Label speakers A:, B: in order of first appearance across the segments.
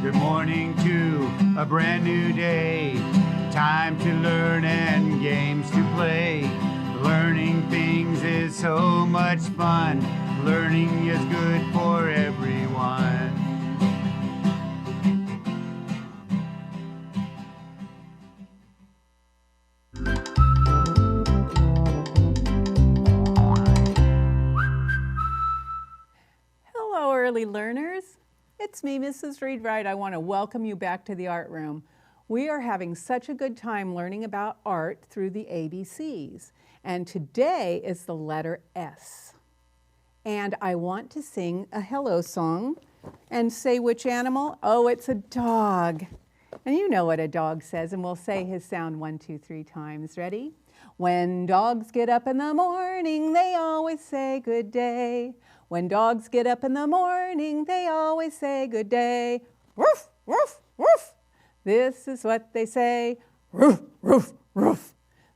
A: Good morning to a brand new day. Time to learn and games to play. Learning things is so much fun. Learning is good for everyone.
B: Hello, early learners. It's me, Mrs. Reed Wright. I want to welcome you back to the art room. We are having such a good time learning about art through the ABCs. And today is the letter S. And I want to sing a hello song and say which animal? Oh, it's a dog. And you know what a dog says, and we'll say his sound 1, 2, 3 times. Ready? When dogs get up in the morning, they always say good day. When dogs get up in the morning, they always say good day. Woof, woof, woof. This is what they say. Roof, roof, roof.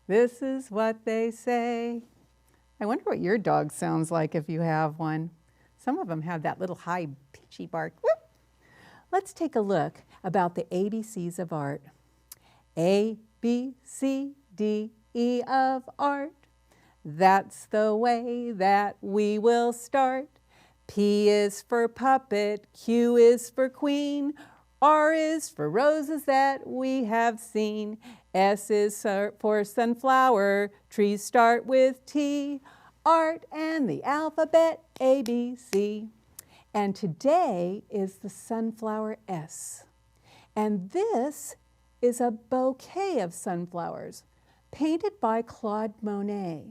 B: This is what they say. I wonder what your dog sounds like if you have one. Some of them have that little high pitchy bark. Whoop. Let's take a look about the ABCs of art. A, B, C, D, E of art. That's the way that we will start. P is for puppet, Q is for queen, R is for roses that we have seen, S is for sunflower, trees start with T, art and the alphabet A, B, C. And today is the sunflower S. And this is a bouquet of sunflowers painted by Claude Monet.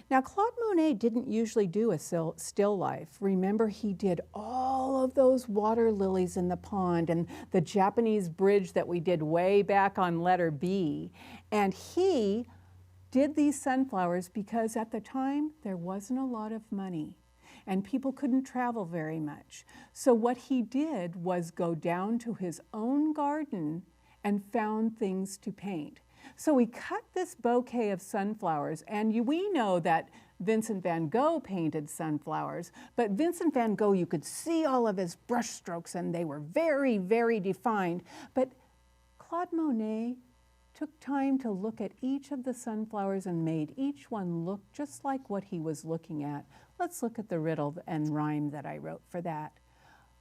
B: Now, Claude Monet didn't usually do a still life. Remember, he did all of those water lilies in the pond and the Japanese bridge that we did way back on letter B. And he did these sunflowers because at the time there wasn't a lot of money and people couldn't travel very much. So what he did was go down to his own garden and found things to paint. So he cut this bouquet of sunflowers, and we know that Vincent van Gogh painted sunflowers, but Vincent van Gogh, you could see all of his brush strokes and they were very, very defined. But Claude Monet took time to look at each of the sunflowers and made each one look just like what he was looking at. Let's look at the riddle and rhyme that I wrote for that.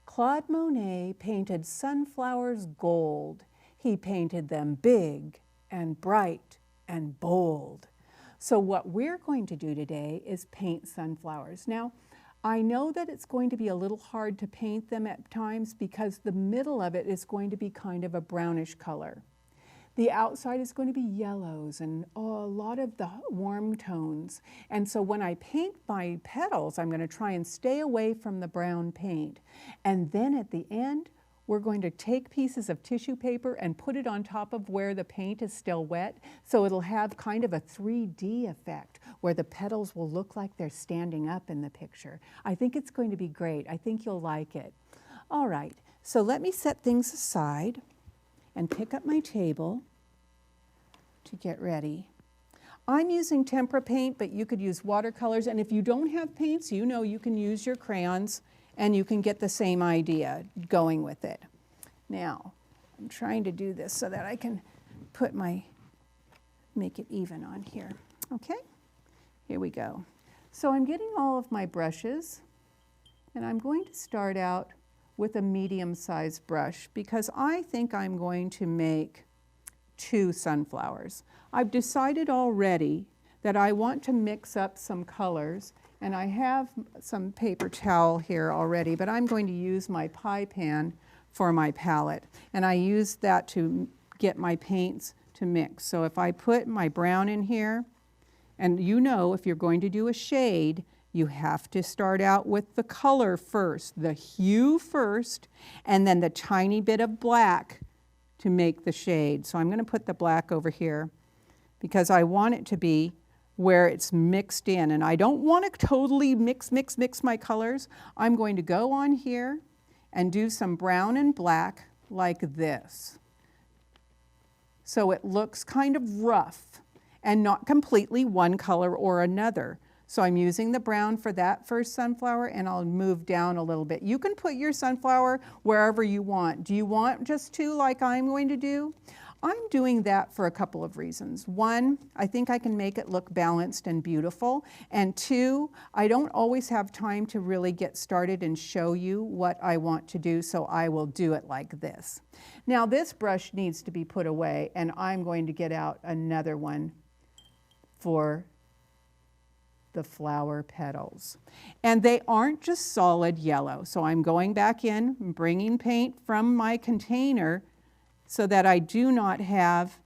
B: Claude Monet painted sunflowers gold. He painted them big and bright and bold. So what we're going to do today is paint sunflowers. Now, I know that it's going to be a little hard to paint them at times because the middle of it is going to be kind of a brownish color. The outside is going to be yellows and a lot of the warm tones. And so when I paint my petals, I'm going to try and stay away from the brown paint. And then at the end, we're going to take pieces of tissue paper and put it on top of where the paint is still wet, so it'll have kind of a 3D effect where the petals will look like they're standing up in the picture. I think it's going to be great. I think you'll like it. All right, so let me set things aside and pick up my table to get ready. I'm using tempera paint, but you could use watercolors, and if you don't have paints, you know you can use your crayons and you can get the same idea going with it. Now, I'm trying to do this so that I can make it even on here. Okay, here we go. So I'm getting all of my brushes, and I'm going to start out with a medium-sized brush because I think I'm going to make 2 sunflowers. I've decided already that I want to mix up some colors, and I have some paper towel here already, but I'm going to use my pie pan for my palette. And I use that to get my paints to mix. So if I put my brown in here, and you know if you're going to do a shade, you have to start out with the color first, the hue first, and then the tiny bit of black to make the shade. So I'm going to put the black over here because I want it to be where it's mixed in, and I don't want to totally mix my colors. I'm going to go on here and do some brown and black like this. So it looks kind of rough and not completely one color or another. So I'm using the brown for that first sunflower, and I'll move down a little bit. You can put your sunflower wherever you want. Do you want just two like I'm going to do? I'm doing that for a couple of reasons. One, I think I can make it look balanced and beautiful. And two, I don't always have time to really get started and show you what I want to do, so I will do it like this. Now this brush needs to be put away, and I'm going to get out another one for the flower petals. And they aren't just solid yellow. So I'm going back in, bringing paint from my container so that I do not have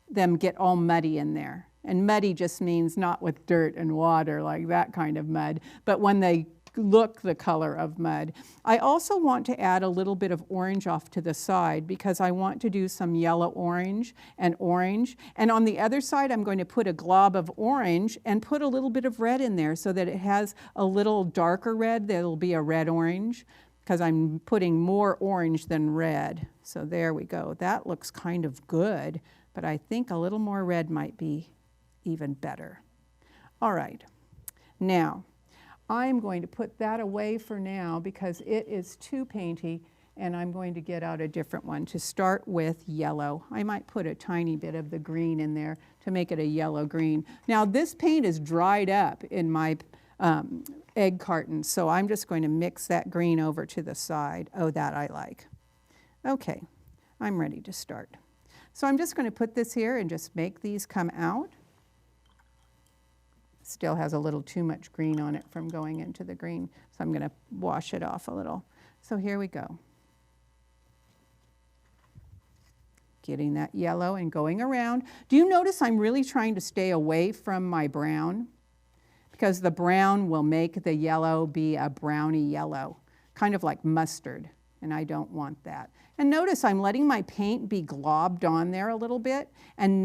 B: them get all muddy in there. And muddy just means not with dirt and water, like that kind of mud, but when they look the color of mud. I also want to add a little bit of orange off to the side because I want to do some yellow orange. And on the other side, I'm going to put a glob of orange and put a little bit of red in there so that it has a little darker red. There'll be a red orange because I'm putting more orange than red. So there we go. That looks kind of good, but I think a little more red might be even better. All right. Now, I'm going to put that away for now because it is too painty, and I'm going to get out a different one to start with yellow. I might put a tiny bit of the green in there to make it a yellow green. Now this paint is dried up in my egg carton, so I'm just going to mix that green over to the side. Oh, that I like. Okay, I'm ready to start. So I'm just going to put this here and just make these come out. Still has a little too much green on it from going into the green, so I'm going to wash it off a little. So here we go. Getting that yellow and going around. Do you notice I'm really trying to stay away from my brown? Because the brown will make the yellow be a browny yellow, kind of like mustard, and I don't want that. And notice I'm letting my paint be globbed on there a little bit, and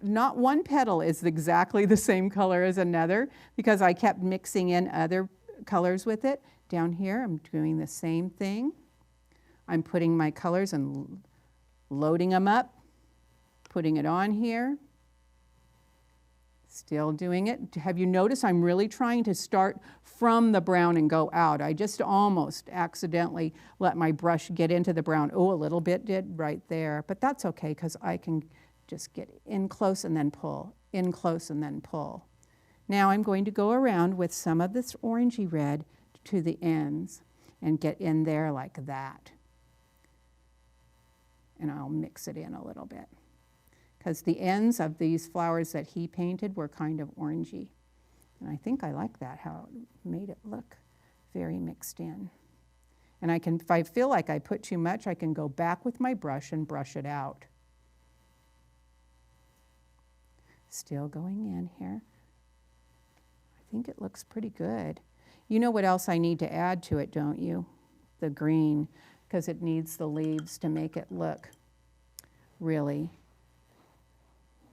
B: not one petal is exactly the same color as another because I kept mixing in other colors with it. Down here, I'm doing the same thing. I'm putting my colors and loading them up, putting it on here. Still doing it. Have you noticed I'm really trying to start from the brown and go out? I just almost accidentally let my brush get into the brown. Oh, a little bit did right there, but that's okay because I can just get in close and then pull, in close and then pull. Now I'm going to go around with some of this orangey red to the ends and get in there like that. And I'll mix it in a little bit, because the ends of these flowers that he painted were kind of orangey. And I think I like that, how it made it look very mixed in. And I can, if I feel like I put too much, I can go back with my brush and brush it out. Still going in here. I think it looks pretty good. You know what else I need to add to it, don't you? The green, because it needs the leaves to make it look really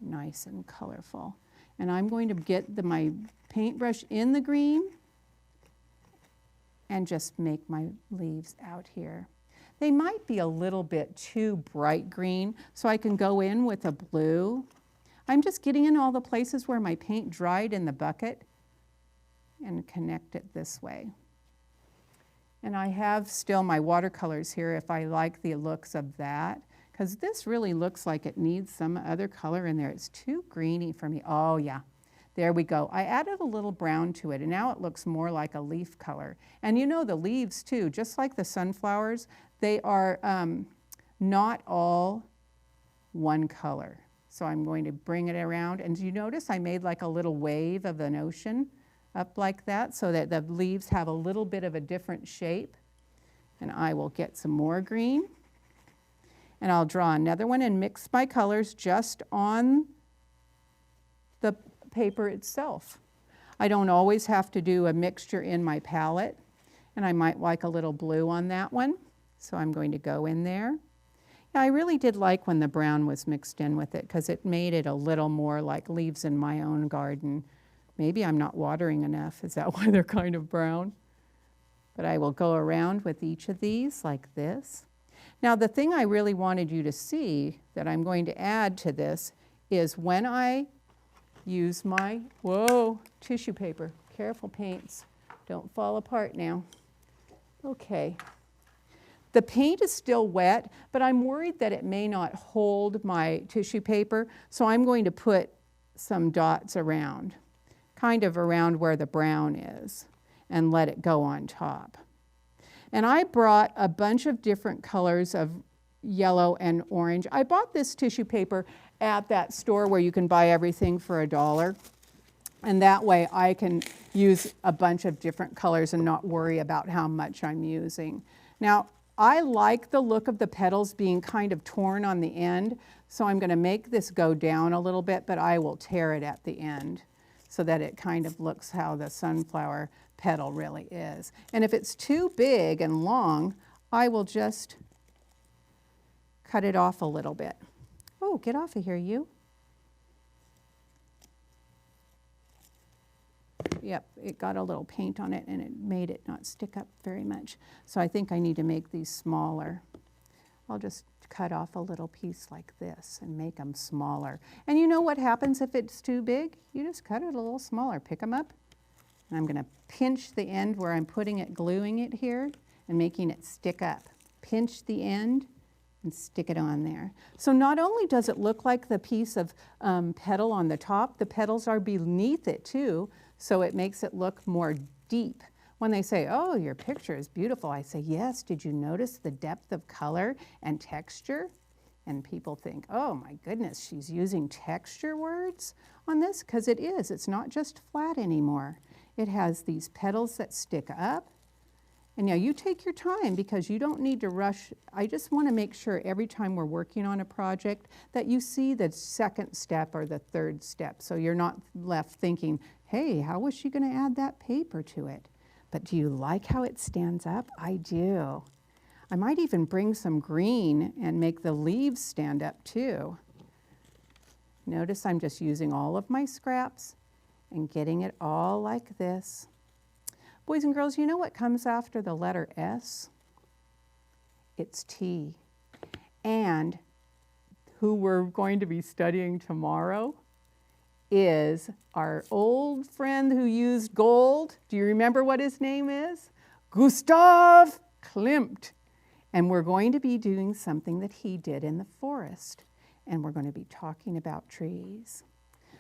B: nice and colorful. And I'm going to get my paintbrush in the green and just make my leaves out here. They might be a little bit too bright green, so I can go in with a blue. I'm just getting in all the places where my paint dried in the bucket and connect it this way. And I have still my watercolors here if I like the looks of that, because this really looks like it needs some other color in there. It's too greeny for me. Oh yeah, there we go. I added a little brown to it, and now it looks more like a leaf color. And you know the leaves too, just like the sunflowers, they are not all one color. So I'm going to bring it around, and you notice I made like a little wave of an ocean up like that so that the leaves have a little bit of a different shape. And I will get some more green. And I'll draw another one and mix my colors just on the paper itself. I don't always have to do a mixture in my palette. And I might like a little blue on that one. So I'm going to go in there. Yeah, I really did like when the brown was mixed in with it because it made it a little more like leaves in my own garden. Maybe I'm not watering enough. Is that why they're kind of brown? But I will go around with each of these like this. Now the thing I really wanted you to see that I'm going to add to this is when I use my, whoa, tissue paper. Careful, paints. Don't fall apart now. Okay. The paint is still wet, but I'm worried that it may not hold my tissue paper, so I'm going to put some dots around, kind of around where the brown is, and let it go on top. And I brought a bunch of different colors of yellow and orange. I bought this tissue paper at that store where you can buy everything for $1. And that way I can use a bunch of different colors and not worry about how much I'm using. Now, I like the look of the petals being kind of torn on the end, so I'm going to make this go down a little bit, but I will tear it at the end so that it kind of looks how the sunflower petal really is. And if it's too big and long, I will just cut it off a little bit. Oh, get off of here, you. Yep, it got a little paint on it and it made it not stick up very much. So I think I need to make these smaller. I'll just cut off a little piece like this and make them smaller. And you know what happens if it's too big? You just cut it a little smaller. Pick them up. And I'm going to pinch the end where I'm putting it, gluing it here, and making it stick up. Pinch the end and stick it on there. So not only does it look like the piece of petal on the top, the petals are beneath it too, so it makes it look more deep. When they say, oh, your picture is beautiful, I say, yes, did you notice the depth of color and texture? And people think, oh my goodness, she's using texture words on this? Because it is, it's not just flat anymore. It has these petals that stick up. And now you take your time because you don't need to rush. I just want to make sure every time we're working on a project that you see the second step or the third step. So you're not left thinking, hey, how was she going to add that paper to it? But do you like how it stands up? I do. I might even bring some green and make the leaves stand up too. Notice I'm just using all of my scraps and getting it all like this. Boys and girls, you know what comes after the letter S? It's T. And who we're going to be studying tomorrow is our old friend who used gold. Do you remember what his name is? Gustav Klimt. And we're going to be doing something that he did in the forest. And we're going to be talking about trees.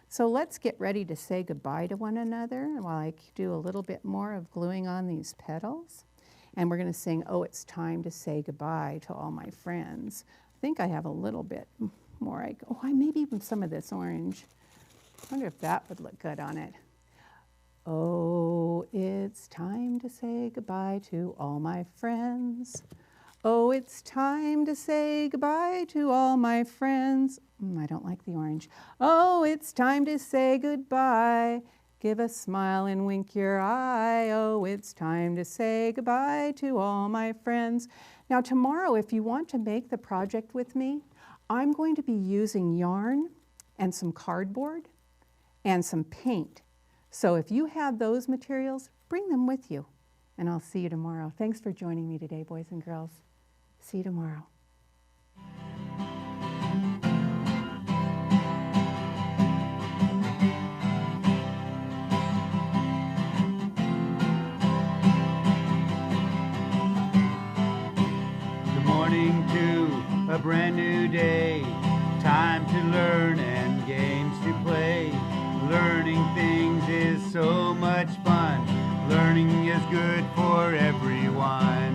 B: So let's get ready to say goodbye to one another while I do a little bit more of gluing on these petals. And we're going to sing, oh, it's time to say goodbye to all my friends. I think I have a little bit more. Oh, maybe even some of this orange. I wonder if that would look good on it. Oh, it's time to say goodbye to all my friends. Oh, it's time to say goodbye to all my friends. I don't like the orange. Oh, it's time to say goodbye. Give a smile and wink your eye. Oh, it's time to say goodbye to all my friends. Now tomorrow, if you want to make the project with me, I'm going to be using yarn and some cardboard and some paint. So if you have those materials, bring them with you. And I'll see you tomorrow. Thanks for joining me today, boys and girls. See you tomorrow.
A: Good morning to a brand new day. Time to learn and games to play. Learning things is so much fun. Learning is good for everyone.